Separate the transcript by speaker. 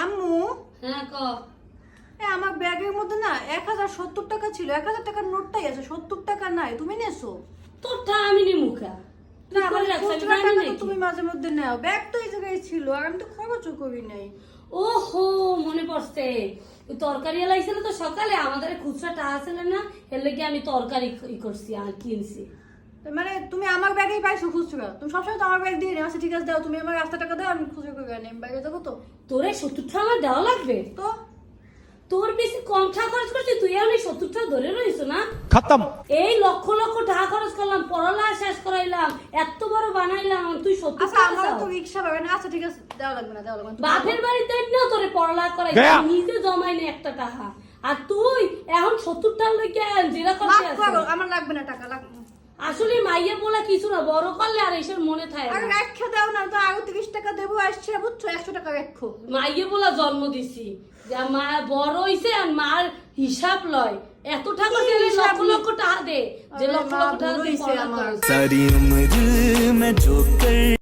Speaker 1: আম্মু
Speaker 2: হ্যাঁ ক
Speaker 1: আমার ব্যাগের মধ্যে না 1070 টাকা ছিল, 1000 টাকার নোটটাই আছে, 70 টাকা নাই। তুমি নেছো?
Speaker 2: তোরটা আমি নি মুখা
Speaker 1: না আমার খুচরা টাকা তো তুমি মাঝে মধ্যে নাও, ব্যাগ তো এই জায়গায় ছিল আর আমি তো খরচও করি নাই।
Speaker 2: ওহো মনে পড়ছে, ওই তরকারি লাইছিল তো সকালে আমাদের খুচরা টাকা ছিল না, এর লেগে আমি তরকারি করছি আর কিনছি।
Speaker 1: মানে তুমি আমার ব্যাগেই পাইছো খুচরা? তুমি সবসময় তো আমার ব্যাগ দিয়ে নেও। আচ্ছা ঠিক আছে দাও, তুমি আমার 1000 টাকা দাও, আমি খুচরা করে আনি, আমি বাইরে যাবো তো।
Speaker 2: তোরে 70 টাকা আমার দেওয়া লাগবে?
Speaker 1: তো
Speaker 2: তোর বেশি কম টাকা খরচ করছিস, তুই আমি 70 টাকা ধরে রইছ না।
Speaker 3: खत्म।
Speaker 2: এই লক্ষ লক্ষ টাকা খরচ করলাম, পড়ালেখা শেষ করাইলাম, এত বড় বানাইলাম, তুই 70
Speaker 1: আচ্ছা
Speaker 2: টাকা
Speaker 1: আমার
Speaker 2: চাও?
Speaker 1: তো রিকশা পাবে না। আচ্ছা ঠিক আছে দেওয়া লাগবে না, দেওয়া লাগবে না।
Speaker 2: বাপের বাড়িতে না তোরে পড়ালেখা করাই,
Speaker 3: গয়া।
Speaker 2: নিজে জমাই নে একটা টাকা, আর তুই এখন 70 টাকা লইকে জেরা করতে
Speaker 1: মাফ
Speaker 2: আসছিস।
Speaker 1: করো, আমার লাগবে না টাকা, লাগবে না।
Speaker 2: আসলে মাইয়া বলা কিছু না, বড় করলে আর এসব মনে থাকে
Speaker 1: আর
Speaker 2: না।
Speaker 1: রাখা দাও না তো, আরো 30 টাকা দেবো আসছে, বুঝছো? 100 টাকা রাখো।
Speaker 2: মাইয়া বলা জন্ম দিছি, যা মা বড় হইছে আর মার হিসাব লয়, এত টাকা দিলে
Speaker 1: হিসাব
Speaker 2: লক্ষ লক্ষ টাকা দে, যে
Speaker 1: আরে
Speaker 2: লক্ষ
Speaker 1: মা,
Speaker 2: লক্ষ টাকা
Speaker 1: ভুল
Speaker 2: দিয়ে
Speaker 1: হইছে
Speaker 2: পড়ালেখা
Speaker 1: আমার।
Speaker 2: করস।
Speaker 3: सारी उम्र मैं जो कर